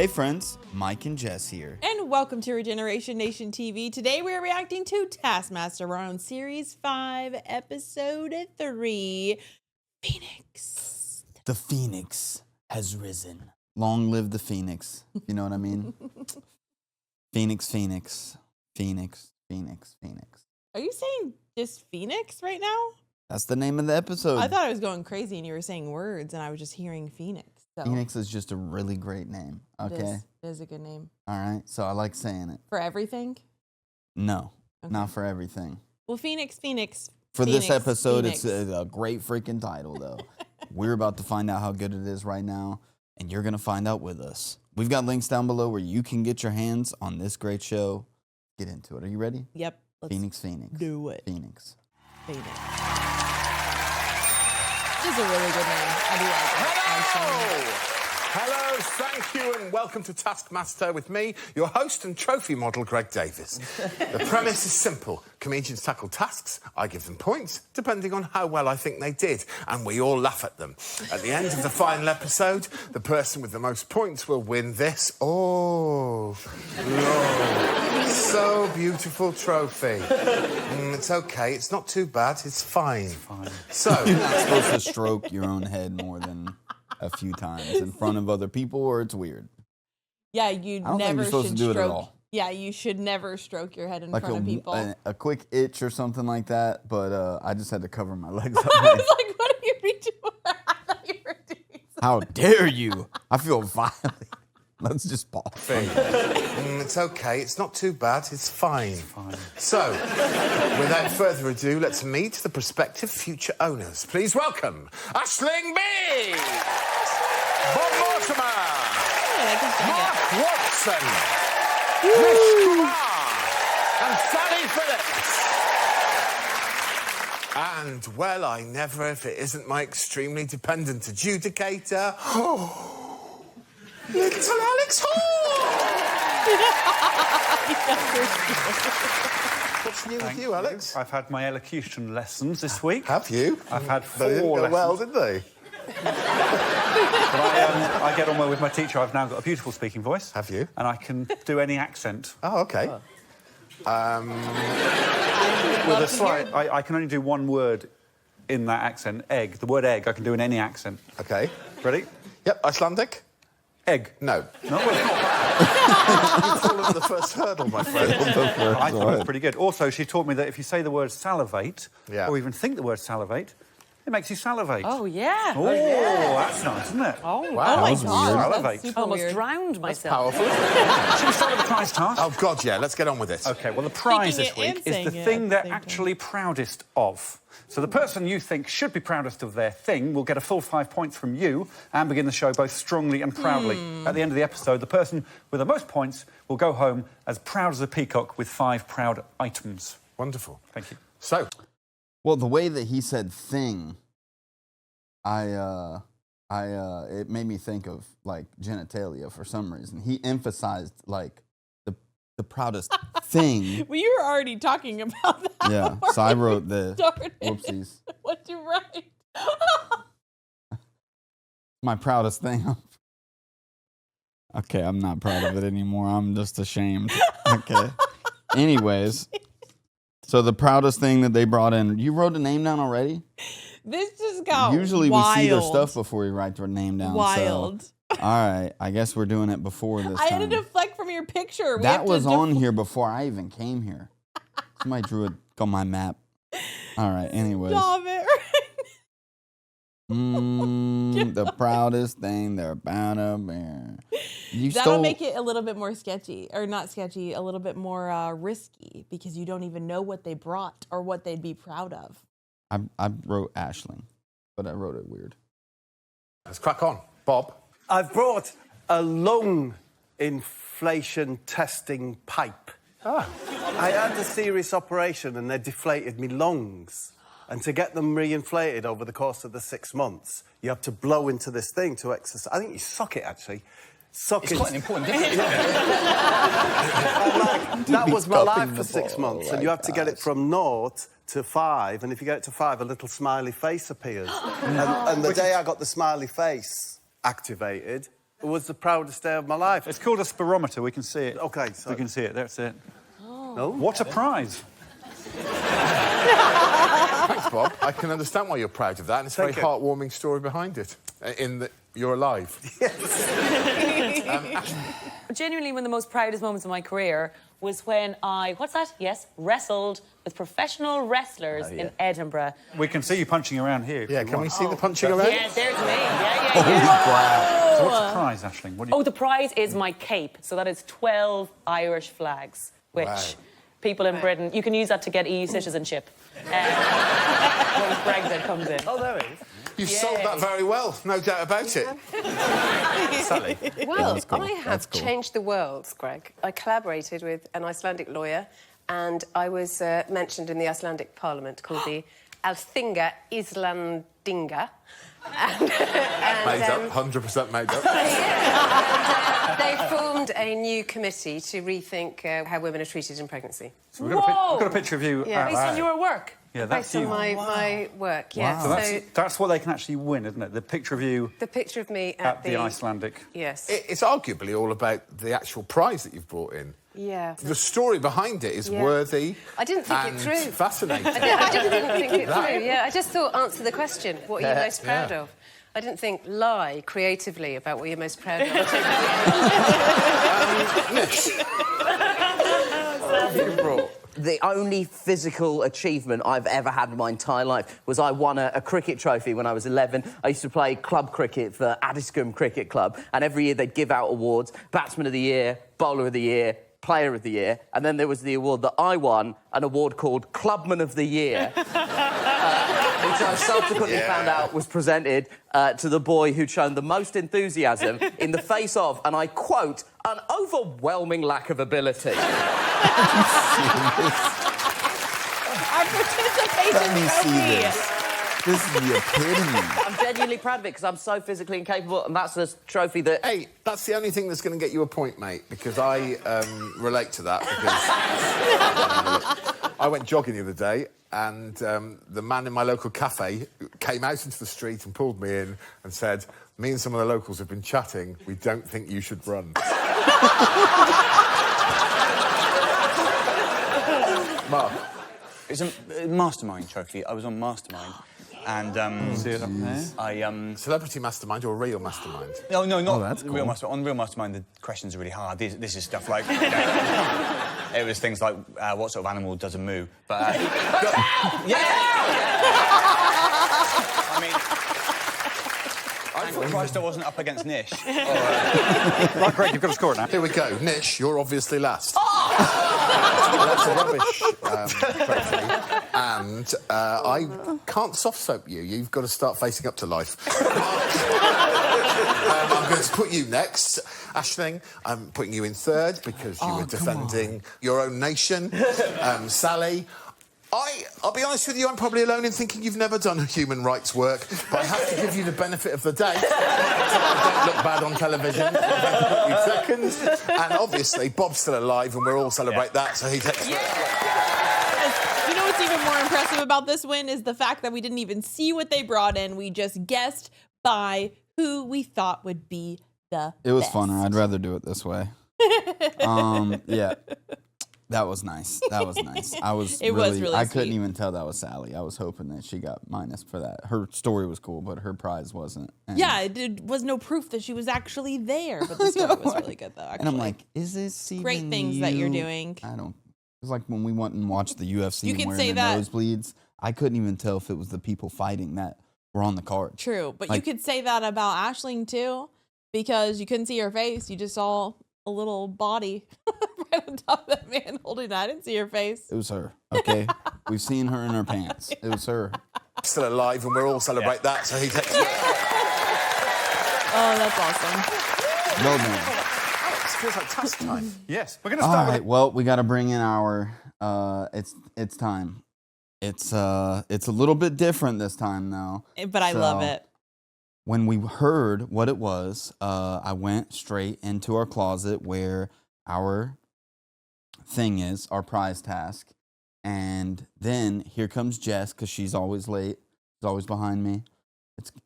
Hey friends, Mike and Jess here. And welcome to Regeneration Nation TV. Today we are reacting to Taskmaster. We're on Series 5, Episode 3, Phoenix. The Phoenix has risen. Long live the Phoenix. You know what I mean? Phoenix, Phoenix, Phoenix, Phoenix, Phoenix. Are you saying just Phoenix right now? That's the name of the episode. I thought I was going crazy and you were saying words and I was just hearing Phoenix. So. Phoenix is just a really great name, okay? It is a good name. All right, so I like saying it. For everything? No, Okay. not for everything. Well, Phoenix. For Phoenix, this episode, Phoenix. It's a great freaking title, though. We're about to find out how good it is right now, and you're going to find out with us. We've got links down below where you can get your hands on this great show. Get into it. Are you ready? Yep. Phoenix. Do it. Phoenix. Phoenix. This is a really good name. I do like it. Hello, thank you, and welcome to Taskmaster with me, your host and trophy model, Greg Davies. The premise is simple. Comedians tackle tasks, I give them points, depending on how well I think they did, and we all laugh at them. At the end of the final episode, the person with the most points will win this, Lord, so beautiful trophy. It's okay, it's not too bad, it's fine. So, You're not supposed to stroke your own head more than a few times in front of other people, or it's weird. Yeah, you I don't think never you're supposed should to do it at stroke. all. Yeah, you should never stroke your head in Like front of people. a quick itch or something like that, but I just had to cover my legs up. I was like, what are you doing? I thought you were doing something. How dare you? I feel violated. Let's just pause. It's okay, it's not too bad, it's fine. So, without further ado, let's meet the prospective future owners. Please welcome Aisling B, Bob Mortimer, Mark Watson, Nish Kumar, and Sally Phillips. And, well, I never, if it isn't my extremely dependent adjudicator, little Alex Horne! What's new with you, Alex? I've had my elocution lessons this week. Have you? I've had They didn't four go lessons. well, did they? But I get on well with my teacher. I've now got a beautiful speaking voice. Have you? And I can do any accent. Oh, OK. With a slight... I can only do one word in that accent. Egg. The word egg I can do in any accent. OK. Ready? Yep, Icelandic? Egg. No. No, well, it's not bad. You've fallen at the first hurdle, my friend. I thought it was pretty good. Also, she taught me that if you say the word salivate, Yeah. or even think the word salivate, it makes you salivate. Oh, yeah. Oh, that's nice, isn't it? Oh, Wow. Oh my was gosh, weird. that's Salivate. super I almost weird. drowned myself. Powerful. Should we start with the prize task? Oh, God, yeah, let's get on with it. OK, well, the prize Thinking this it week and is the saying it thing at the they're same time. actually proudest of. So the person you think should be proudest of their thing will get a full 5 points from you and begin the show both strongly and proudly. At the end of the episode, the person with the most points will go home as proud as a peacock with 5 proud items. Wonderful. Thank you. So, Well, the way that he said "thing," it made me think of like genitalia for some reason. He emphasized like the proudest thing. Well, you were already talking about that. Yeah, before so I we wrote the started. whoopsies. What'd you write? My proudest thing. Okay, I'm not proud of it anymore. I'm just ashamed. Okay. Anyways, so the proudest thing that they brought in. You wrote a name down already? This just got Usually wild. we see their stuff before we write their name down. Wild. So, all right, I guess we're doing it before this I time. had to deflect from your picture. We That have to was on here before I even came here. Somebody drew it on my map. All right, anyways. Stop it. The proudest thing they're about to bear. You That'll stole... make it a little bit more sketchy, or not sketchy, a little bit more risky, because you don't even know what they brought or what they'd be proud of. I wrote Aisling, but I wrote it weird. let's crack on. Bob? I've brought a lung inflation testing pipe. Ah. I had a serious operation and they deflated me lungs. And to get them reinflated over the course of the 6 months, you have to blow into this thing to exercise. I think you suck it, actually. Suck it. It's quite an important difference. That was my life for the 6 ball months, and like you have to get that. it from 0 to 5, and if you get it to 5, a little smiley face appears. And the day I got the smiley face activated, was the proudest day of my life. It's called a spirometer. We can see it. Okay, so... We can see it. That's it. No? What a prize. Thanks, Bob. I can understand why you're proud of that, and it's a very Thank you. heartwarming story behind it, in that you're alive. Genuinely, one of the most proudest moments of my career was when I, wrestled with professional wrestlers in Edinburgh. We can see you punching around here. Yeah, can we see the punching around? Yeah, there's me. Yeah. So what's the prize, Aisling? What do you... Oh, the prize is my cape. So that is 12 Irish flags, which people in Britain, you can use that to get EU citizenship when Brexit comes in. Oh, there it is. You've sold that very well, no doubt about it. Sally? Well, that's cool. I have That's cool. changed the world, Greg. I collaborated with an Icelandic lawyer, and I was mentioned in the Icelandic Parliament called the Althinga Islandinga. Made up, 100% made up. They formed a new committee to rethink how women are treated in pregnancy. So we've got a picture of you. Yeah. Based on your work. Yeah, that's Based on you. my work, yeah. So that's what they can actually win, isn't it? The picture of you the picture of me at the Icelandic. Yes. It's arguably all about the actual prize that you've brought in. Yeah. The story behind it is Yeah. worthy. I didn't think and it through. Fascinating. I didn't think it through, yeah. I just thought, answer the question. What are you most proud of? I didn't think lie creatively about what you're most proud of. Nish. What have you brought? The only physical achievement I've ever had in my entire life was I won a cricket trophy when I was 11. I used to play club cricket for Addiscombe Cricket Club, and every year they'd give out awards, Batsman of the Year, Bowler of the Year, Player of the Year, and then there was the award that I won, an award called Clubman of the Year, which I subsequently found out was presented to the boy who'd shown the most enthusiasm in the face of, and I quote, an overwhelming lack of ability. Our participation Let me see trophy. this. This is the epitome. I'm genuinely proud of it because I'm so physically incapable, and that's the trophy that... Hey, that's the only thing that's going to get you a point, mate, because I relate to that, because I went jogging the other day, and the man in my local cafe came out into the street and pulled me in and said, me and some of the locals have been chatting, we don't think you should run. Mark. It's a mastermind trophy. I was on Mastermind, and See it up there? I Celebrity mastermind or real mastermind? no, not that's real cool. Mastermind. On Real Mastermind, the questions are really hard. This is stuff like it was things like what sort of animal does a moo? But I mean, I'm surprised I wasn't up against Nish. Right, Greg, you've got to score it now. Here we go. Nish, you're obviously last. That's a rubbish trophy. And I can't soft soap you. You've got to start facing up to life. I'm going to put you next. Aisling, I'm putting you in third because you were defending your own nation. Sally, I'll be honest with you, I'm probably alone in thinking you've never done human rights work, but I have to give you the benefit of the doubt. Don't look bad on television. I'm going to put you second. And obviously, Bob's still alive, and we'll all celebrate that, so he takes You know what's even more impressive about this win is the fact that we didn't even see what they brought in. We just guessed by who we thought would be the It was best. funner. I'd rather do it this way. Yeah. That was nice. That was nice. I was It was really I couldn't sweet. even tell that was Sally. I was hoping that she got minus for that. Her story was cool, but her prize wasn't. And, Yeah, it was no proof that she was actually there, but the story was really good, though, actually. And I'm like, is this even Great things that you're you? doing. I don't. It's like when we went and watched the UFC You and can we're say in the that. nosebleeds. I couldn't even tell if it was the people fighting that were on the card. True, but you Like- could say that about Aisling, too, because you couldn't see her face. You just saw a little body right on top of that man holding it. I didn't see her face. It was her. Okay, we've seen her in her pants. It was her. still alive, and we'll all celebrate that, so he takes Oh, that's awesome. Well done. It feels like task time. Yes, we're going to All start right. with... Well, we got to bring in our. It's time. It's a little bit different this time though. But I love So, it. When we heard what it was, I went straight into our closet where our thing is, our prize task. And then here comes Jess, because she's always late. She's always behind me.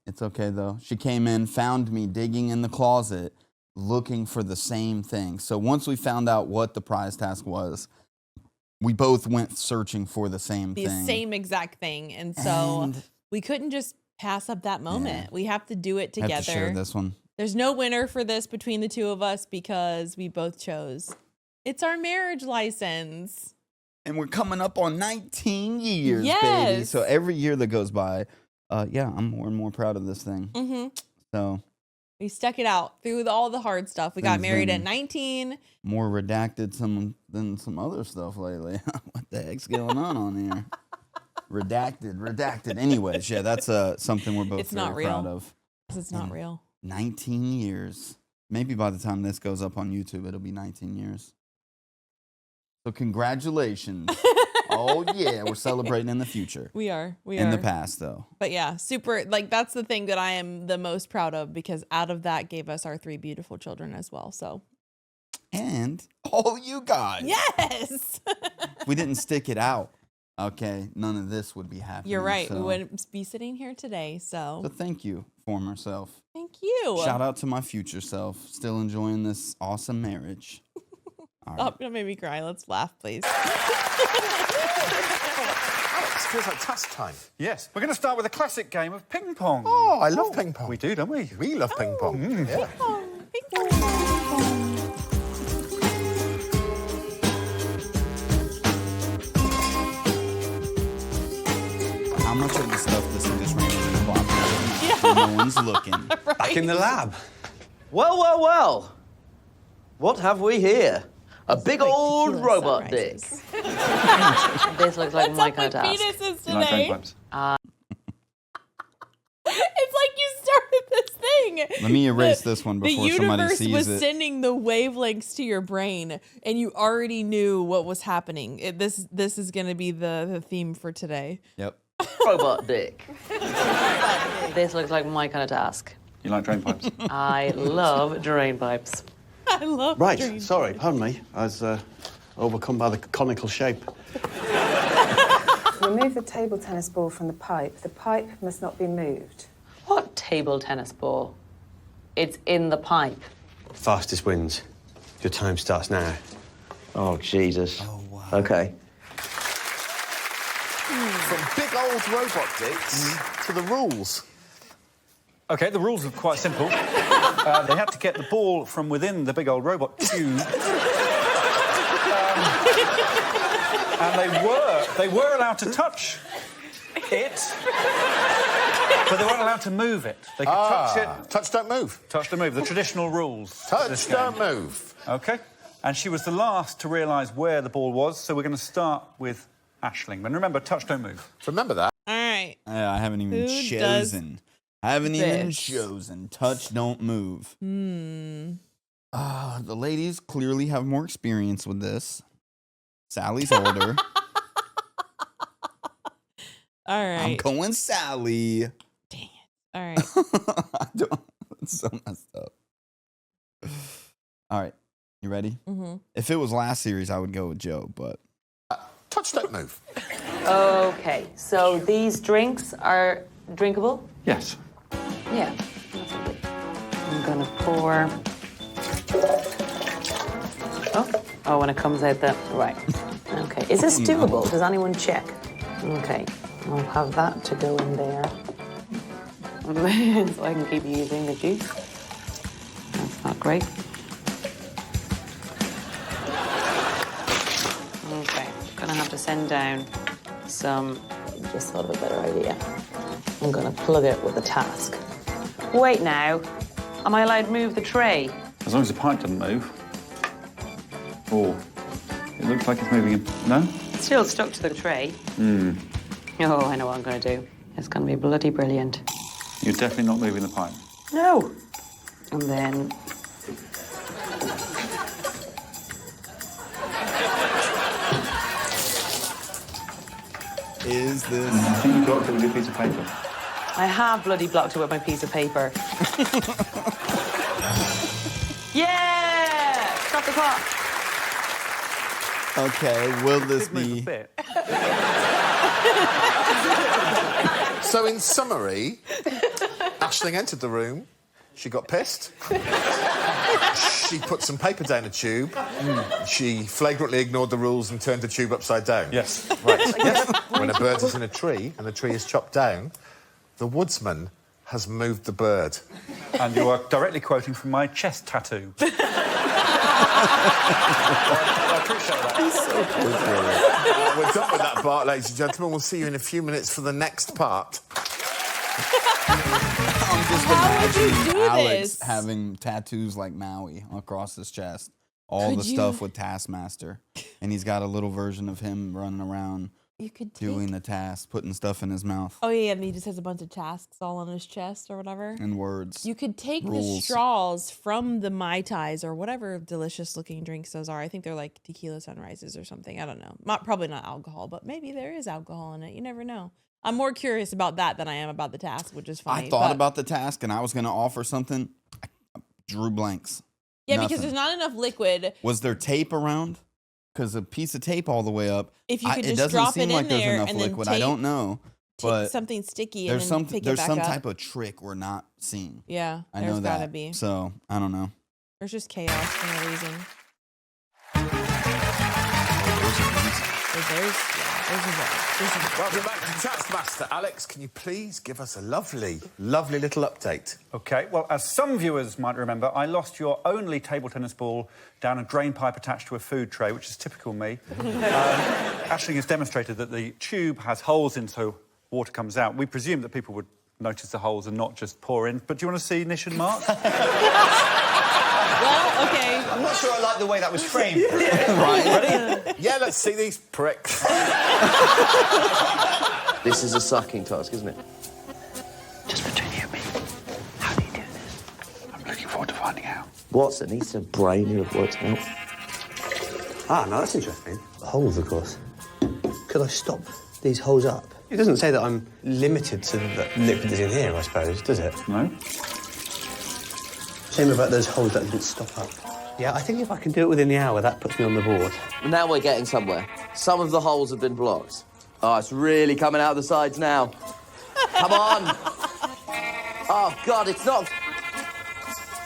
It's okay, though. She came in, found me digging in the closet, looking for the same thing. So once we found out what the prize task was, we both went searching for the same The thing. same exact thing. And so we couldn't just pass up that moment. We have to do it together. I have to share this one. There's no winner for this between the two of us because we both chose. It's our marriage license. And we're coming up on 19 years, Yes. baby. So every year that goes by, I'm more and more proud of this thing. Mm-hmm. So we stuck it out through all the hard stuff. We got Things married at been 19. more redacted than some other stuff lately. What the heck's going on here? Redacted. Anyways, yeah, that's something we're both It's not very real. proud of. It's not real. 19 years. Maybe by the time this goes up on YouTube, it'll be 19 years. So congratulations. Oh, yeah, we're celebrating in the future. We are. In the past, though. But yeah, super, like, that's the thing that I am the most proud of because out of that gave us our 3 beautiful children as well. So. And all you guys. Yes. If we didn't stick it out, okay, none of this would be happening. You're right. So, We wouldn't be sitting here today. So thank you, former self. thank you. Shout out to my future self. Still enjoying this awesome marriage. All right. Oh, don't make me cry. Let's laugh, please. Alex, feels like task time. Yes, we're going to start with a classic game of ping pong. Oh, I love ping pong. We do, don't we? We love ping pong. Yeah. How much of the stuff this thing just ran in the closet? No one's looking. Back in the lab. Well, well, well. What have we here? A big old tequila robot dick. sunrises. This looks like my kind of task. Penises You like today. bagpipes? It's like you started this thing. Let me erase this one before the somebody universe sees was it. sending the wavelengths to your brain, and you already knew what was happening. This is going to be the theme for today. Yep. Robot dick. This looks like my kind of task. You like drain pipes? I love drain pipes. I love Right, dreams. sorry, pardon me. I was overcome by the conical shape. Remove the table tennis ball from the pipe. The pipe must not be moved. What table tennis ball? It's in the pipe. Fastest wins. Your time starts now. Oh, Jesus. Oh, wow. Okay. From big old robot dicks to the rules. OK, the rules are quite simple. They had to get the ball from within the big old robot tube. And they were allowed to touch it, but they weren't allowed to move it. They could touch it. Touch, don't move. Touch to move, the traditional rules. of this Touch, game. don't move. OK. And she was the last to realise where the ball was, so we're going to start with Aisling. And remember, touch, don't move. Remember that. All right. Yeah, I haven't even Who chosen. I haven't even this? chosen. Touch, don't move. The ladies clearly have more experience with this. Sally's older. All right. I'm going Sally. Dang it. All right. It's so messed up. All right. You ready? Mm-hmm. If it was last series, I would go with Joe, but... Touch, don't move. Okay, so these drinks are drinkable? Yes. Yeah. Absolutely. I'm gonna pour. Oh, when it comes out the right. Okay, is this doable? Does anyone check? Okay, I'll have that to go in there, so I can keep using the juice. That's not great. Okay, gonna have to send down some. Just thought of a better idea. I'm gonna plug it with a task. Wait now. Am I allowed to move the tray? As long as the pipe doesn't move. Oh, it looks like it's moving. No? It's still stuck to the tray. Oh, I know what I'm gonna do. It's gonna be bloody brilliant. You're definitely not moving the pipe. No. And then. Is this... I think you've got to do a good piece of paper. I have bloody blocked it with my piece of paper. Yeah! Stop the clock. Okay, will this Did move a be... bit. So, in summary, Aisling entered the room. She got pissed. She put some paper down a tube. She flagrantly ignored the rules and turned the tube upside down. Yes. Right. Yes. When a bird is in a tree and the tree is chopped down, the woodsman has moved the bird. And you are directly quoting from my chest tattoo. I appreciate that. We're done with that part, ladies and gentlemen. We'll see you in a few minutes for the next part. I'm just How would you imagining do Alex this? having tattoos like Maui across his chest. All Could the you- stuff with Taskmaster. And he's got a little version of him running around You could take... doing the task, putting stuff in his mouth Oh, yeah, and he just has a bunch of tasks all on his chest or whatever. and words. You could take the Rules. straws from the Mai Tais or whatever delicious-looking drinks those are. I think they're like tequila sunrises or something. I don't know. Probably not alcohol, but maybe there is alcohol in it. You never know. I'm more curious about that than I am about the task, which is funny. I thought but- about the task and I was going to offer something. I drew blanks. Yeah, Nothing. because there's not enough liquid. Was there tape around? Because a piece of tape all the way up. If you could it just doesn't drop seem it like in there's there enough and then liquid. I don't know. But something sticky and there's then some pick it there's back some up. type of trick we're not seeing. Yeah, I there's know that. gotta be. So I don't know. There's just chaos for no reason. There's Welcome back to Taskmaster. Alex, can you please give us a lovely, lovely little update? OK, well, as some viewers might remember, I lost your only table tennis ball down a drain pipe attached to a food tray, which is typical me. Aisling has demonstrated that the tube has holes in so water comes out. We presume that people would notice the holes and not just pour in. But do you want to see Nish and Mark? Well, okay. I'm not sure I like the way that was framed. Right, ready? Yeah, let's see these pricks. This is a sucking task, isn't it? Just between you and me, how do you do this? I'm looking forward to finding out. Watson, he's a brain who have worked out. Ah, no, that's interesting. Holes, of course. Could I stop these holes up? It doesn't say that I'm limited to the liquid that's in here, I suppose, does it? No. Shame about those holes that didn't stop up. Yeah, I think if I can do it within the hour, that puts me on the board. Now we're getting somewhere. Some of the holes have been blocked. Oh, it's really coming out the sides now. Come on. Oh, God, it's not...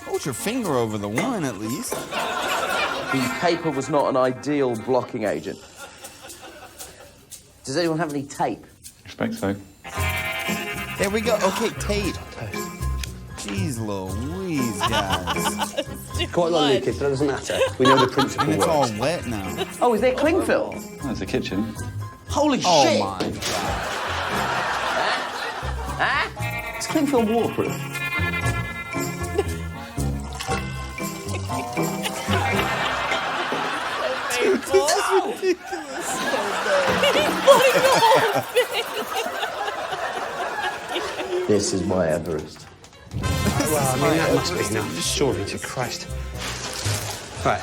Hold your finger over the one, at least. The paper was not an ideal blocking agent. Does anyone have any tape? I expect so. There we go. Okay, tape. Jeez Louise, guys. Quite like liquid, but that doesn't matter. We know the principle And it's works. all wet now. Oh, is there cling film? That's the kitchen. Holy Oh shit! my God. Huh? Is cling film waterproof? This is my Everest. Well, I mean, that must be enough, surely, to Christ. Right.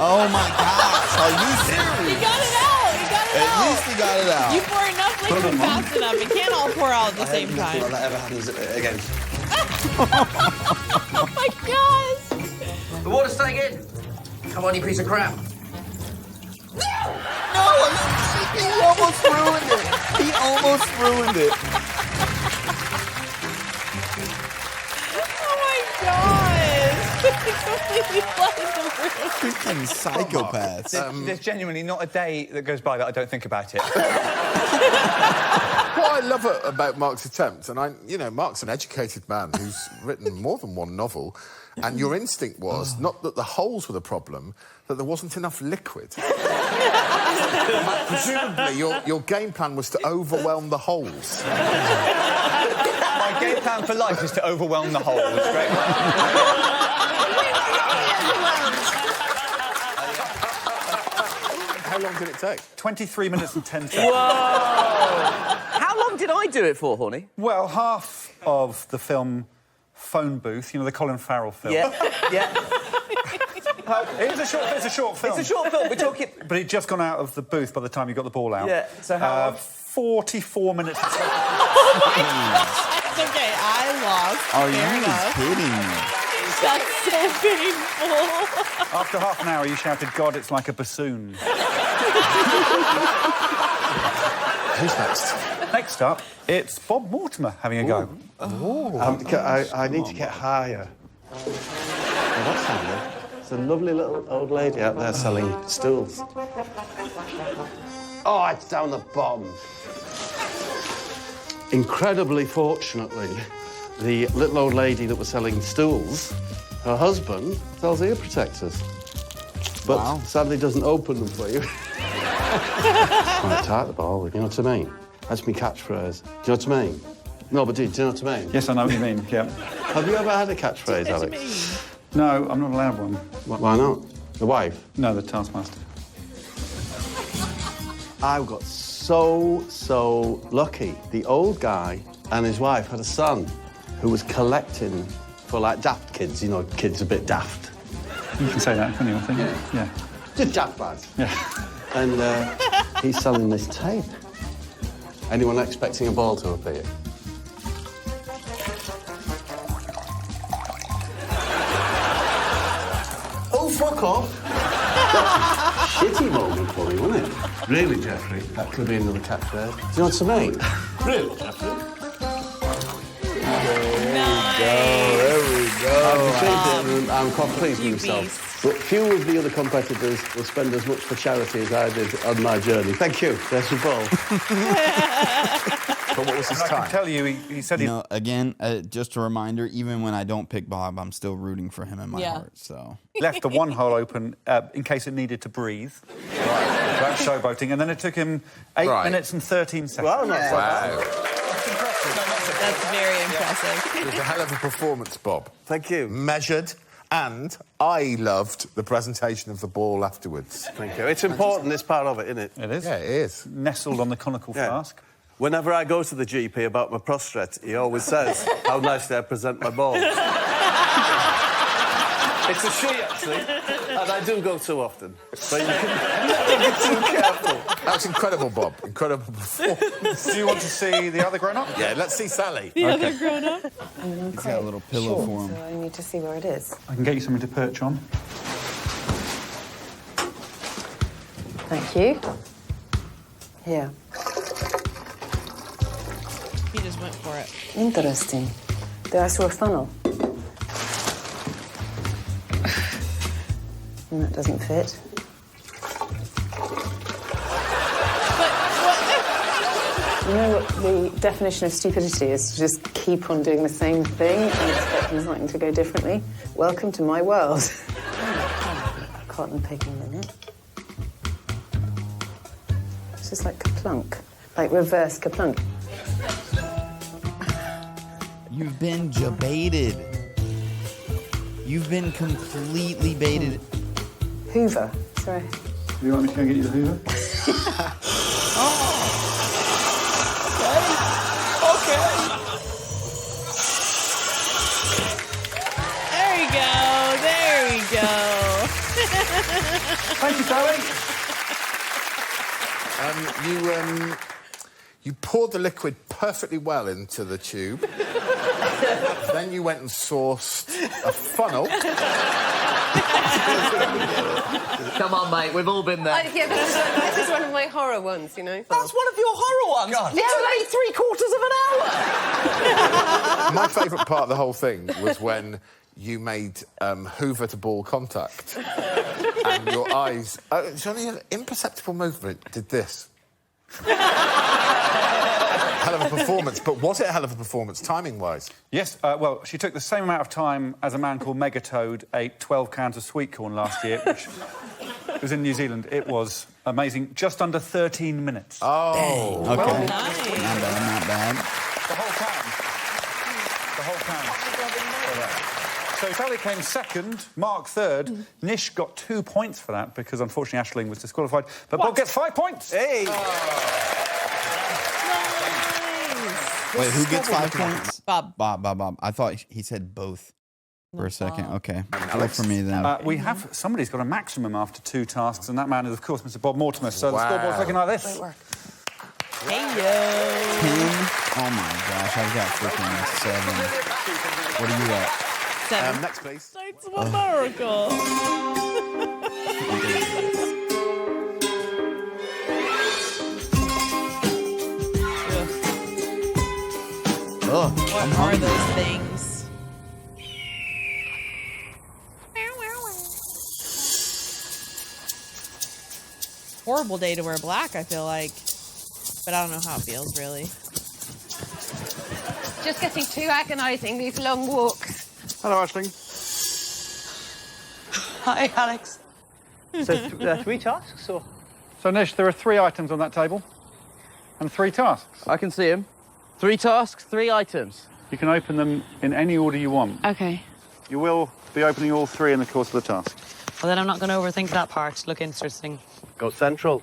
Oh my gosh. Are you He serious? got it out! He got it At out! least he got it out. You pour enough liquid fast enough. It can't all pour out at the same Nothing like time. that ever happens again. Oh my gosh! The water's staying in. Come on, you piece of crap. No, he almost ruined it. He almost ruined it. Oh my gosh! Completely flooded the room. Freaking psychopaths. There's genuinely not a day that goes by that I don't think about it. What I love about Mark's attempt, and Mark's an educated man who's written more than one novel, and your instinct was not that the holes were the problem, that there wasn't enough liquid. Presumably, your game plan was to overwhelm the holes. My game plan for life is to overwhelm the holes. Great. How long did it take? 23 minutes and 10 seconds. How long did I do it for, Horny? Well, half of the film Phone Booth, you know, the Colin Farrell film. Yeah, yeah. It's a short film. It's a short film. We're talking... But he'd just gone out of the booth by the time you got the ball out. Yeah, so how long? 44 minutes. It's okay, I lost. Are Fair you enough. kidding me? That's so painful. After half an hour, you shouted, God, it's like a bassoon. Who's next? Next up, it's Bob Mortimer having a go. I need to get higher. Oh, that's handy. There's a lovely little old lady out there selling stools. Oh, it's down the bottom. Incredibly, fortunately, the little old lady that was selling stools, her husband sells ear protectors. But sadly doesn't open them for you. Quite tight, the ball, you know what I mean? That's my catchphrase. Do you know what I mean? No, but do you know what I mean? Yes, I know what you mean, yeah. Have you ever had a catchphrase, Alex? No, I'm not allowed one. Why not? The wife? No, the Taskmaster. I got so lucky. The old guy and his wife had a son who was collecting for, like, daft kids. You know, kids a bit daft. You can say that, can you, I think? Yeah. Just daft lads. Yeah. And he's selling this tape. Anyone expecting a ball to appear? Oh, fuck off! That's a shitty moment for me, wasn't it? Really, Jeffrey? That could be another catchphrase. Do you know what I mean? Really, Jeffrey? There we go. I'm quite pleased with myself. But few of the other competitors will spend as much for charity as I did on my journey. Thank you. There's your ball. But what was his I time? can tell you, he said You know, again, just a reminder, even when I don't pick Bob, I'm still rooting for him in my heart, so. left the one hole open in case it needed to breathe. That's showboating. And then it took him 8 minutes and 13 seconds. Well, Wow. That's very impressive. It was a hell of a performance, Bob. Thank you. Measured, and I loved the presentation of the ball afterwards. Thank you. It's important, this part of it, isn't it? It is. Yeah, it is. Nestled on the conical flask. Whenever I go to the GP about my prostate, he always says how nicely I present my balls. It's a she, actually, and I do go too often. But you can be too careful. That's incredible, Bob. Incredible performance. Do you want to see the other grown-up? Yeah, let's see Sally. The other grown-up. I'm He's got a little pillow for him. So I need to see where it is. I can get you something to perch on. Thank you. Here. He just went for it. Interesting. Did I saw a funnel? And that doesn't fit. You know what the definition of stupidity is? To just keep on doing the same thing and expecting something to go differently. Welcome to my world. Cotton picking minute. It's just like Kaplunk. Like reverse Kaplunk. You've been baited. You've been completely baited. Hoover. Sorry. Do you want me to go get you the Hoover? There we go. There we go. Thank you, Sally. You poured the liquid perfectly well into the tube. Then you went and sourced a funnel. Come on, mate, we've all been there. Yeah, but this is one of my horror ones, you know. That's one of your horror ones. God. Literally 3/4 of an hour. My favourite part of the whole thing was when you made Hoover to ball contact. And your eyes... it's only an imperceptible movement. Did this. Hell of a performance, but was it a hell of a performance, timing-wise? Yes, well, she took the same amount of time as a man called Megatoad ate 12 cans of sweet corn last year, which was in New Zealand. It was amazing. Just under 13 minutes. Oh. Okay. Nice. Not bad, not bad. The whole can. So Sally came second, Mark third. Nish got 2 points for that because, unfortunately, Aisling was disqualified. But Bob gets 5 points. Hey! Wait, who gets 5 points? Bob. Bob. I thought he said both for a second. Okay. Good for me then. We have... Somebody's got a maximum after 2 tasks, and that man is, of course, Mr. Bob Mortimer. So the scoreboard's looking like this. Hey, yo. 10. Oh, my gosh. I've got freaking 7. What are you at? 7. Next, please. It's a miracle. Ugh, What I'm are hungry. those things? Horrible day to wear black, I feel like. But I don't know how it feels, really. Just getting too agonising, these long walks. Hello, Aisling. Hi, Alex. So 3 tasks, or? So, Nish, there are 3 items on that table and 3 tasks. I can see him. 3 tasks, 3 items. You can open them in any order you want. Okay. You will be opening all 3 in the course of the task. Well, then I'm not going to overthink that part. Look interesting. Go central.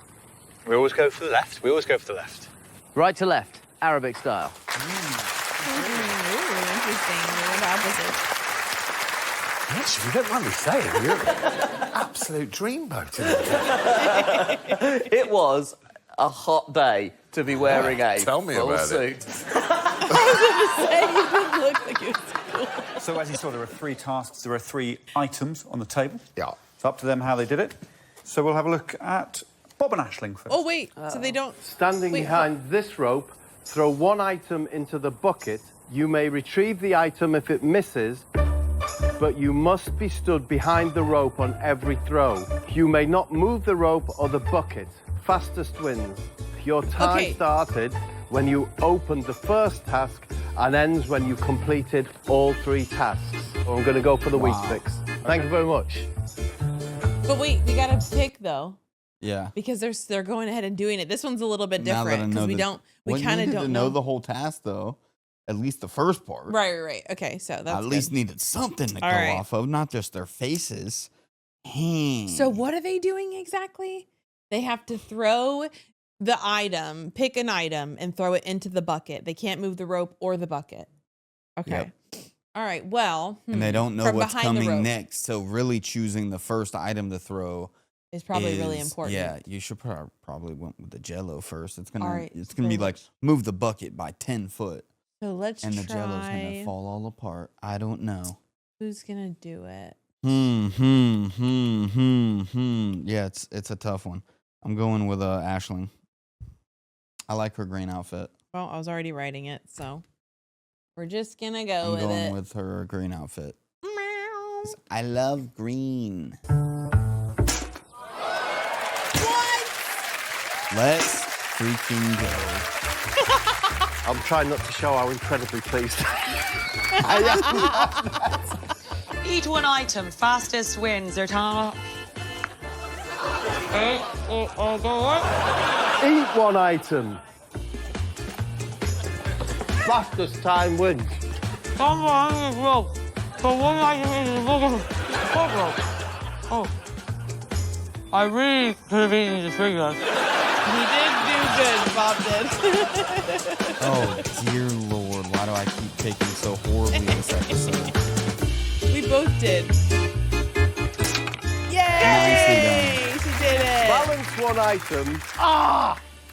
We always go for the left. We always go for the left. Right to left, Arabic style. Ooh, interesting. Weird opposites. Nish, if you don't mind me saying, you're an absolute dreamboat. Isn't it? It was a hot day to be wearing a Tell me full about suit. it. Say you didn't look like it was cool. So, as you saw, there are 3 tasks. There are 3 items on the table. Yeah. It's up to them how they did it. So we'll have a look at Bob and Aisling first. Oh, wait. So they don't... Standing Wait, behind this rope, throw 1 item into the bucket. You may retrieve the item if it misses, but you must be stood behind the rope on every throw. You may not move the rope or the bucket. Fastest wins. Your time Okay. started when you opened the first task and ends when you completed all 3 tasks. I'm going to go for the Wow. Weetabix. Thank you very much. But wait, we gotta pick, though. Yeah. Because they're going ahead and doing it. This one's a little bit Now that I different because know we the- don't... We Well, you kind of needed don't to know the whole task, though. At least the first part. Right. Okay, so that's I at good. least needed something to All go right. off of, not just their faces. So what are they doing exactly? They have to throw the item, pick an item, and throw it into the bucket. They can't move the rope or the bucket. Okay. All right. Well, And they don't know from what's behind the coming rope next. So really choosing the first item to throw is probably really is- important. Yeah, you should probably went with the Jello first. It's gonna All right, it's gonna be so like move the bucket by 10 foot, So let's and try. the Jello's gonna fall all apart. I don't know. Who's gonna do it? Yeah, it's a tough one. I'm going with Aisling. I like her green outfit. Well, I was already writing it, so we're just gonna go I'm with going it. with her green outfit. I love green. Let's freaking go. I'm trying not to show how incredibly pleased Eat 1 item. Fastest wins. They're telling... Eat 1 item. Fastest time wins. Oh. I really could have eaten the figure. He did do good, Bob did. Oh dear Lord, why do I keep picking so horribly this episode? We both did. Yay! Nicely done. She did it. Balance 1 item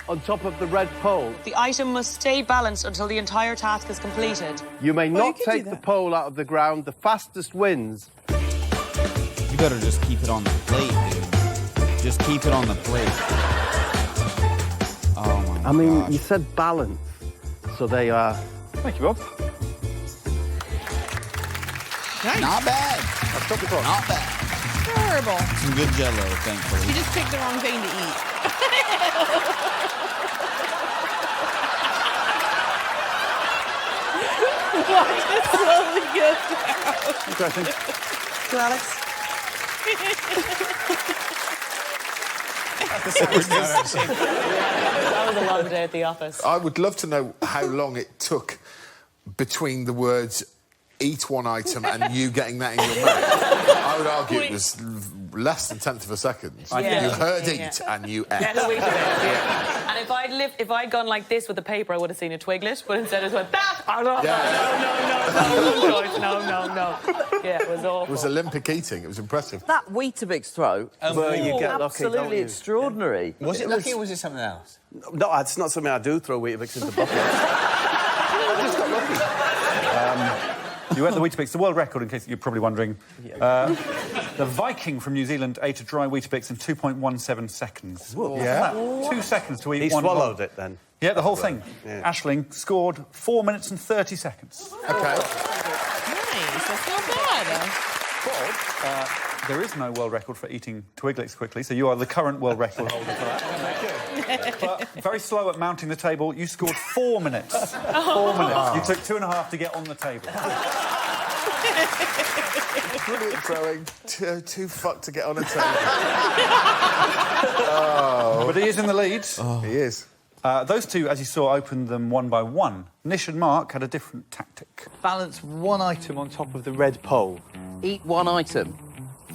on top of the red pole. The item must stay balanced until the entire task is completed. You may not can do take the that. pole out of the ground. The fastest wins. You better just keep it on the plate, dude. Just keep it on the plate. Oh my I mean, gosh. you said balance, so they are. Thank you, Bob. Nice. Not bad. I'll stop the clock. Not bad. Horrible. Some good Jello, thankfully. You just picked the wrong thing to eat. Watch it slowly go down. Interesting. To Alex. That was a long day at the office. I would love to know how long it took between the words eat 1 item and you getting that in your mouth. I would argue it was less than 1/10 of a second. Yeah. You heard Yeah. eat and you ate. Get the wheat of it. Yeah. And if I'd gone like this with the paper, I would have seen a twiglet. But instead, I just went that. No. Yeah, it was awful. It was Olympic eating. It was impressive. That Weetabix throw, Where you get lucky, don't absolutely you? extraordinary. Was it lucky or was it something else? No, it's not something I do. Throw Weetabix into buckets. You ate the Weetabix, the world record, in case you're probably wondering. The Viking from New Zealand ate a dry Weetabix in 2.17 seconds. Yeah. 2 seconds to eat He one swallowed whole. it then. Yeah, the whole thing. Yeah. Aisling scored 4 minutes and 30 seconds. Okay. Nice. That's not bad. Bob, there is no world record for eating Twiglets quickly, so you are the current world record holder for that. But very slow at mounting the table. You scored 4 minutes. 4 minutes. You took 2.5 to get on the table. Brilliant throwing. Too fucked to get on a table. But he is in the lead. He is. Those two, as you saw, opened them one by one. Nish and Mark had a different tactic. Balance one item on top of the red pole. Eat one item.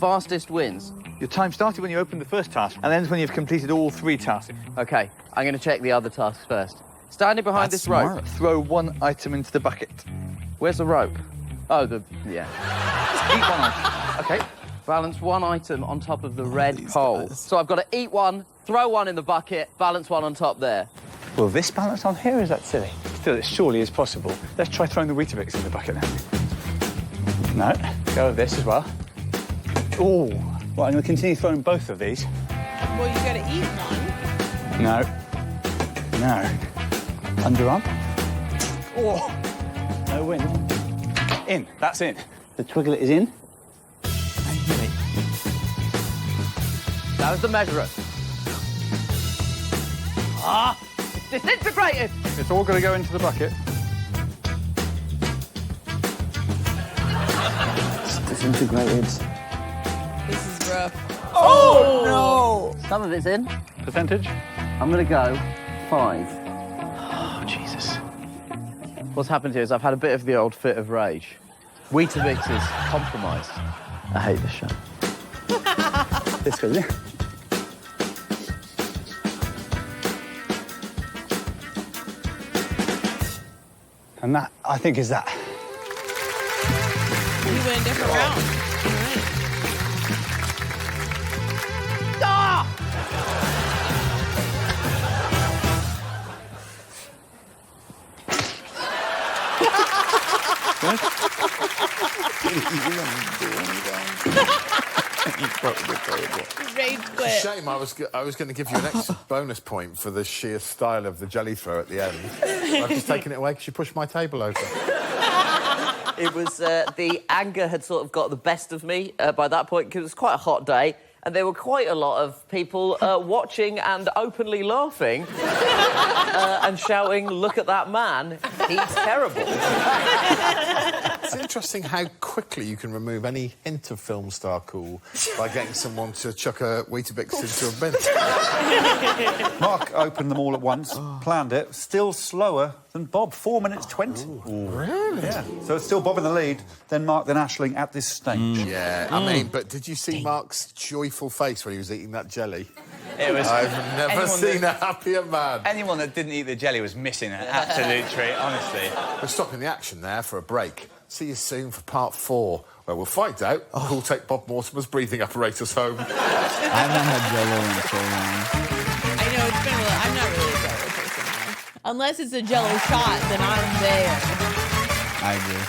Fastest wins. Your time started when you opened the first task and ends when you've completed all 3 tasks. OK, I'm going to check the other tasks first. Standing behind That's this rope. smart. Throw one item into the bucket. Where's the rope? Oh, yeah. Eat one item. OK. Balance one item on top of the red pole. So I've got to eat one, throw one in the bucket, balance one on top there. Will this balance on here? Is that silly? Still, it surely is possible. Let's try throwing the Weetabix in the bucket now. No. Go with this as well. Oh. Well, I'm going to continue throwing both of these. Well, you gotta eat one. No. No. Underarm. Oh. No win. In. That's in. The Twiglet is in. That was the measure. Ah! It's disintegrated! It's all going to go into the bucket. It's disintegrated. This is rough. Oh, no! Some of it's in. Percentage? I'm going to go 5. Oh, Jesus. What's happened here is I've had a bit of the old fit of rage. Weetabix is compromised. I hate this show. This goes in. And that, I think, is that. You went a different route. Rage quit. Shame. I was going to give you an extra bonus point for the sheer style of the jelly throw at the end. I've just taken it away because you pushed my table over. It was, the anger had sort of got the best of me by that point, because it was quite a hot day, and there were quite a lot of people watching and openly laughing and shouting, "Look at that man, he's terrible." It's interesting how quickly you can remove any hint of film star cool by getting someone to chuck a Weetabix into a bin. Mark opened them all at once, planned it, still slower than Bob, 4 minutes 20. Really? Yeah. So it's still Bob in the lead, then Mark, then Aisling at this stage. Yeah, I mean, but did you see Mark's joyful face when he was eating that jelly? It was. I've never seen a happier man. Anyone that didn't eat the jelly was missing an absolute treat, honestly. We're stopping the action there for a break. See you soon for part 4, where we'll find out who'll take Bob Mortimer's breathing apparatus home. I haven't had Jello in so long. I know it's been a little. I'm not really a Jello person now. Unless it's a Jello shot, then I'm there. I agree.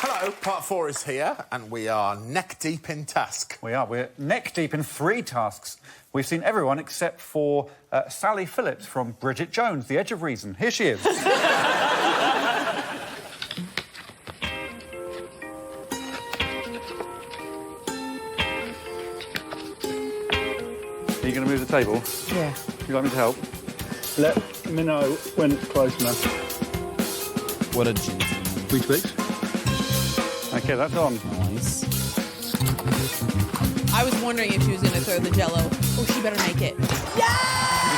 Hello, part 4 is here, and we are neck deep in task. We are. We're neck deep in 3 tasks. We've seen everyone except for Sally Phillips from Bridget Jones, The Edge of Reason. Here she is. Are you going to move the table? Yeah. Would you like me to help? Let me know when it's close enough. What a gentleman. Weetabix. OK, that's on. Nice. I was wondering if she was going to throw the Jello. Oh, she better make it. You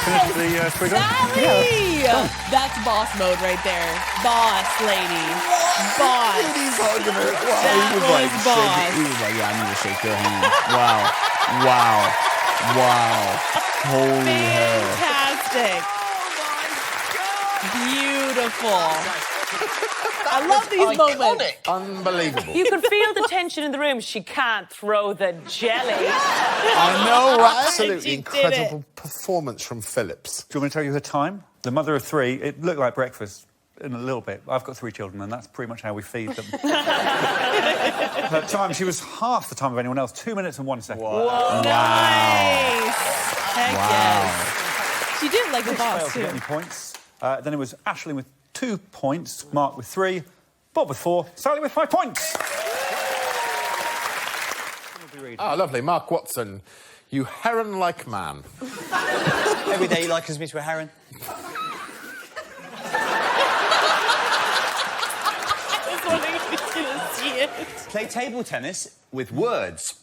finished the squiggle? Sally! That's boss mode right there. Boss lady. Boss. He's hugging her. Wow. That He was like, boss. he was like, yeah, I need to shake your hand. Wow. Wow. Wow. Holy hell. Fantastic. Beautiful. I love these moments. Unbelievable. You could feel the tension in the room. She can't throw the jelly. I know, right? Absolutely She did incredible performance from Phillips. Do you want me to tell you her time? The mother of 3, it looked like breakfast. in a little bit. I've got 3 children, and that's pretty much how we feed them. Her time, she was half the time of anyone else, 2 minutes and 1 second. Whoa. Nice. Heck yes. She did like a boss, Failed to get any points. Then it was Aisling with 2 points, Mark with 3, Bob with 4, Sally with 5 points. Ah, lovely. Mark Watson, you heron-like man. Every day you likens me to a heron. Play table tennis with words.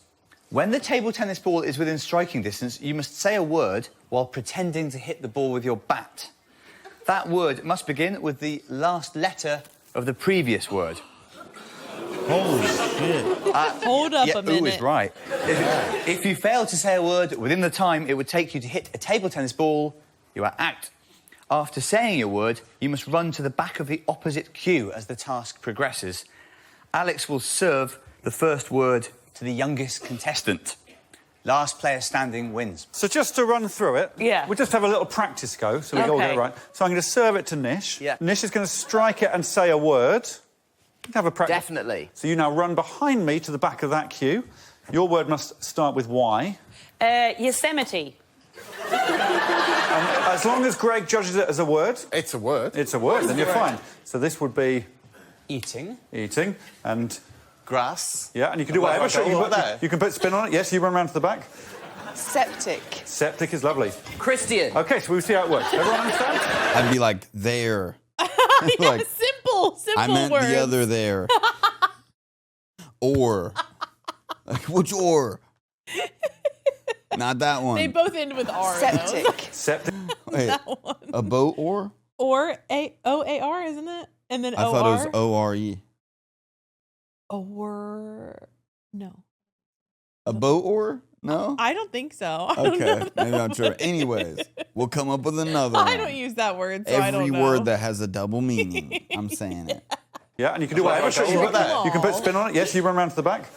When the table tennis ball is within striking distance, you must say a word while pretending to hit the ball with your bat. That word must begin with the last letter of the previous word. Holy shit. Hold up a minute. Ooh is right. If you fail to say a word within the time it would take you to hit a table tennis ball, you are out. After saying your word, you must run to the back of the opposite cue as the task progresses. Alex will serve the first word to the youngest contestant. Last player standing wins. So just to run through it, we'll just have a little practice go, so we all get it right. So I'm going to serve it to Nish. Yeah. Nish is going to strike it and say a word. You can have a practice. Definitely. So you now run behind me to the back of that cue. Your word must start with Y. Yosemite. And as long as Greg judges it as a word... It's a word. It's a word, then you're fine. So this would be... Eating. Eating. And... Grass. Yeah, and you can do whatever. So you can put spin on it. Yes, you run around to the back. Septic. Septic is lovely. Christian. OK, so we'll see how it works. Everyone understand? I'd be like, there. Yeah, simple I meant words. the other there. Or. Like, which or? Not that one. They both end with R. Septic. Septic. Wait, That one. a boat or? Or O-A-R, isn't it? And then I O-R? thought it was O-R-E. Or... No. A boat or? No? I don't think so. I don't Okay, know maybe I'm sure. Anyways, we'll come up with another one. I don't use that word, so I don't Every know. word that has a double meaning. I'm saying it. Yeah, and you can do whatever. So you can put spin on it. Yes, you run around to the back.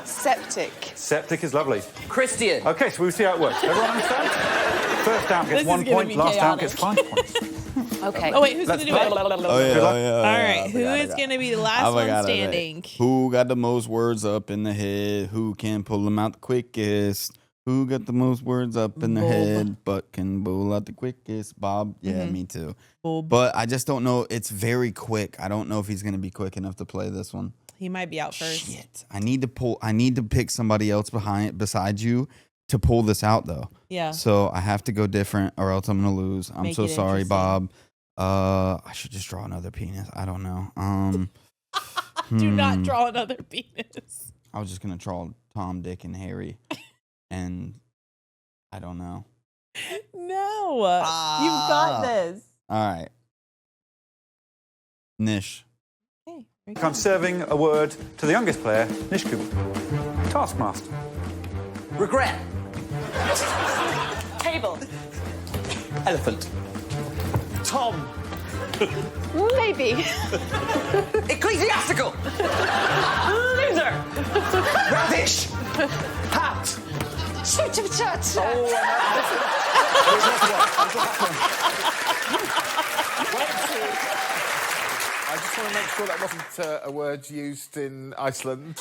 Septic. Septic is lovely. Christian. OK, so we'll see how it works. Everyone understand? First down gets This 1 is gonna point, be last down chaotic. gets 5 points. Okay. Oh, wait, who's going to do it? Oh, yeah, All right, who is going to be the last one standing? Who got the most words up in the head? Who can pull them out the quickest? Who got the most words up in the head but can pull out the quickest? Bob? Yeah, me too. Bob. But I just don't know. It's very quick. I don't know if he's going to be quick enough to play this one. He might be out first. Shit. I need to pick somebody else besides you to pull this out, though. Yeah. So I have to go different or else I'm going to lose. I'm Make so it sorry, interesting. Bob. I should just draw another penis. I don't know. Do not draw another penis. I was just going to draw Tom, Dick, and Harry. And I don't know. No. You've got this. All right. Nish. Okay. I'm serving a word to the youngest player, Nish Kumar. Taskmaster. Regret. Table. Elephant. Tom. Maybe. Ecclesiastical. Loser. Radish. Hat. Shoot of church. I just want to make sure that wasn't a word used in Iceland.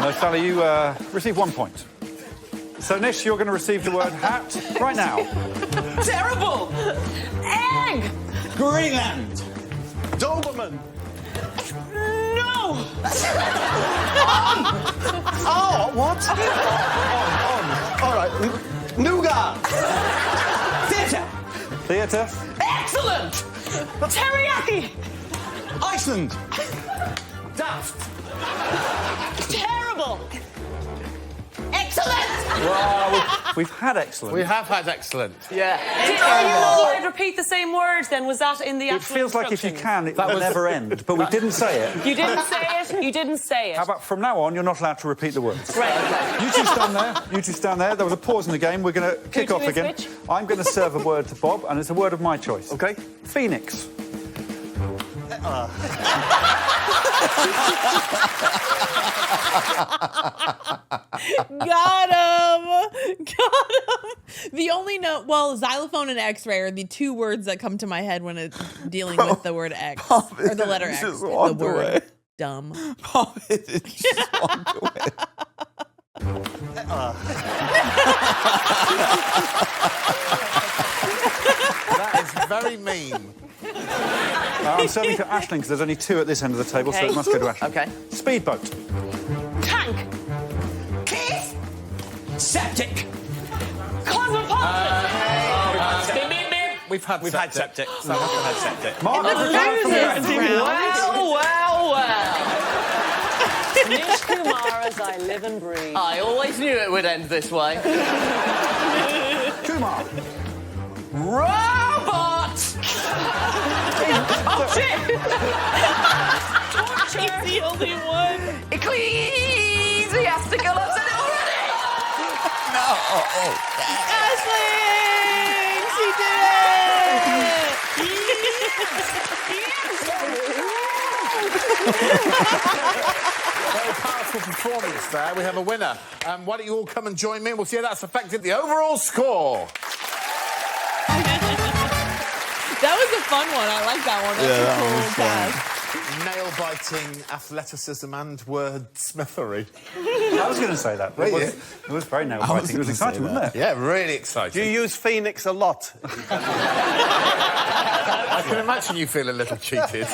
No, Sally, you receive 1 point. So, Nish, you're going to receive the word hat right now. Terrible. Egg. Greenland. Doberman. No. Oh, what? All right. Nougat. Theatre. Theatre. Excellent. Teriyaki. Iceland. Daft. Terrible. Excellent. Well, we've had excellent. We have had excellent. Yeah. Are you not allowed to repeat the same word then? Was that in the It actual feels like if you can, it will never end. But we didn't say it. You didn't say it. You didn't say it. How about from now on, you're not allowed to repeat the words? Right. You two stand there. You two stand there. There was a pause in the game. We're going to kick off again. switch? I'm going to serve a word to Bob, and it's a word of my choice. Okay. Phoenix. Got him. The only xylophone and X-ray are the two words that come to my head when it's dealing with the word X or the letter X. Just The walked word away. dumb. It just walked away. That is very mean. I'm serving to Aisling because there's only 2 at this end of the table, so Okay. it must go to Aisling. Okay. Speedboat. Tank. Kiss. Septic. Cosmopolitan. We've had septic. We've had septic. Mark, Well. Nish Kumar as I live and breathe. I always knew it would end this way. Kumar. Robot! He's the only one. Ecclesiastical, I've said it already! Aisling! She did Very powerful performance there. We have a winner. Why don't you all come and join me? We'll see how that's affected the overall score. That was a fun one. I like that one. That's Yeah, a cool that was cast. Nail-biting athleticism and wordsmithery. I was going to say that. It was very nail-biting. It was exciting, wasn't it? Yeah, really exciting. Do you use Phoenix a lot? I can imagine you feel a little cheated.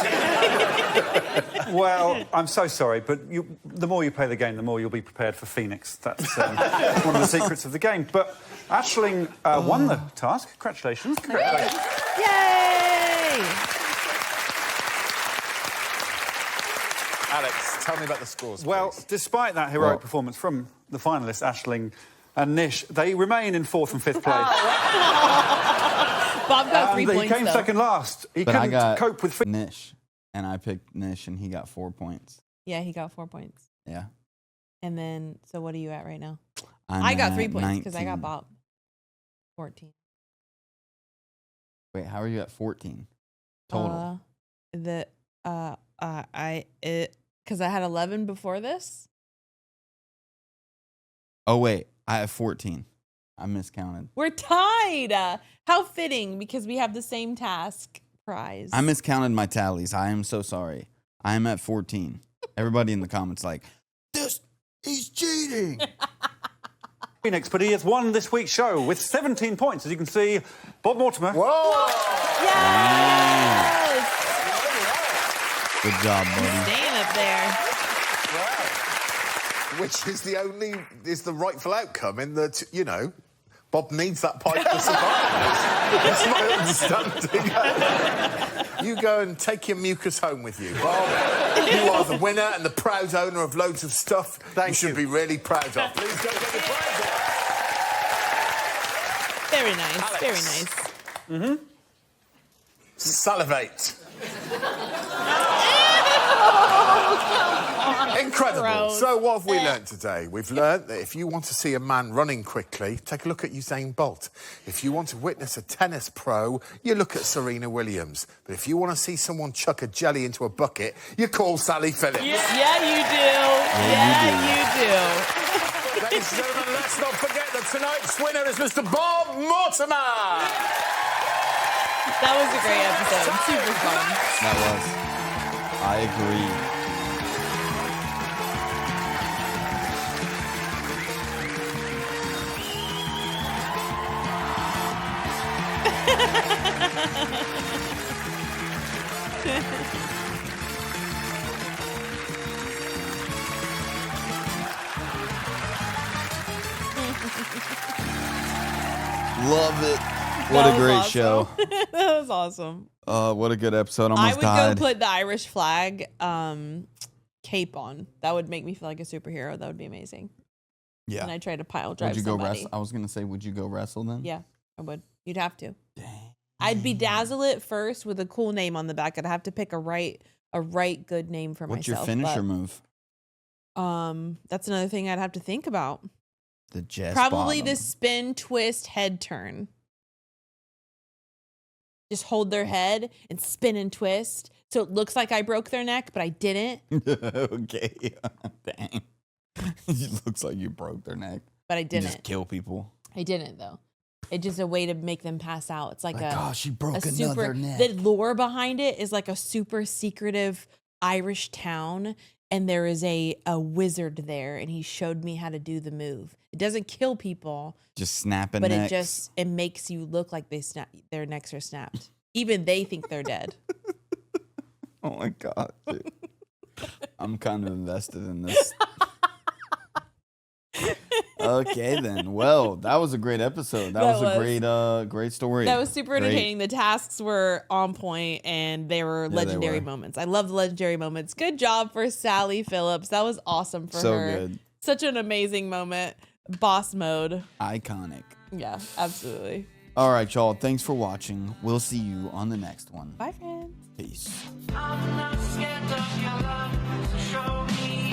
Well, I'm so sorry, but the more you play the game, the more you'll be prepared for Phoenix. That's one of the secrets of the game. But Aisling won the task. Congratulations. Congratulations. Yay! Alex, tell me about the scores, Well, please. despite that heroic performance from the finalists, Aisling and Nish, they remain in 4th and 5th place. Bob got 3 He points, came though. second last. He But I couldn't got cope with... Nish, and I picked Nish, and he got 4 points. Yeah, he got 4 points. Yeah. And then, so what are you at right now? I'm I got 3 at points because I 19. got Bob. 14. Wait, how are you at 14 total? Because I had 11 before this. Oh wait, I have 14. I miscounted. We're tied. How fitting, because we have the same task prize. I miscounted my tallies. I am so sorry. I am at 14. Everybody in the comments like, he's cheating. Phoenix, but he has won this week's show with 17 points. As you can see, Bob Mortimer. Whoa! Yes! Good job, buddy. Staying up there. Which is the rightful outcome in that, Bob needs that pipe to survive. That's my understanding. You go and take your mucus home with you, Bob. You are the winner and the proud owner of loads of stuff you should be really proud of. Please go get your prize on. Very nice. Alex. Very nice. Mm-hmm. Salivate. Incredible. Gross. So what have we learnt today? We've learnt that if you want to see a man running quickly, take a look at Usain Bolt. If you want to witness a tennis pro, you look at Serena Williams. But if you want to see someone chuck a jelly into a bucket, you call Sally Phillips. Yeah, you do. Yeah, you do. Ladies and gentlemen, let's not forget that tonight's winner is Mr. Bob Mortimer. That was a great episode. Super fun. That was. I agree. Love it. What That a great was show. awesome. That was awesome. What a good episode. I Almost would died. go put the Irish flag cape on. That would make me feel like a superhero. That would be amazing. Yeah. And I try to pile drive Would you go somebody. wrestle? I was going to say, would you go wrestle then? Yeah, I would. You'd have to. Dang. I'd bedazzle it first with a cool name on the back. I'd have to pick a right good name for What's myself. your finisher but, move? That's another thing I'd have to think about. The Jess Probably bottom. the spin, twist, head turn. Just hold their head and spin and twist. So it looks like I broke their neck, but I didn't. Okay. Dang. It looks like you broke their neck. But I You didn't. just kill people. I didn't, though. It's just a way to make them pass out. It's like oh, she broke a another neck. The lore behind it is like a super secretive Irish town, and there is a wizard there, and he showed me how to do the move. It doesn't kill people, just snapping but necks. it makes you look like their necks are snapped. Even they think they're dead. Oh my God, dude. I'm kind of invested in this. Okay, then. Well, that was a great episode. That was a great story. That was super entertaining. The tasks were on point, and they were legendary moments. I love the legendary moments. Good job for Sally Phillips. That was awesome for her. So good. Such an amazing moment. Boss mode. Iconic. Yeah, absolutely. All right, y'all. Thanks for watching. We'll see you on the next one. Bye, friends. Peace. I'm not scared of your love, so show me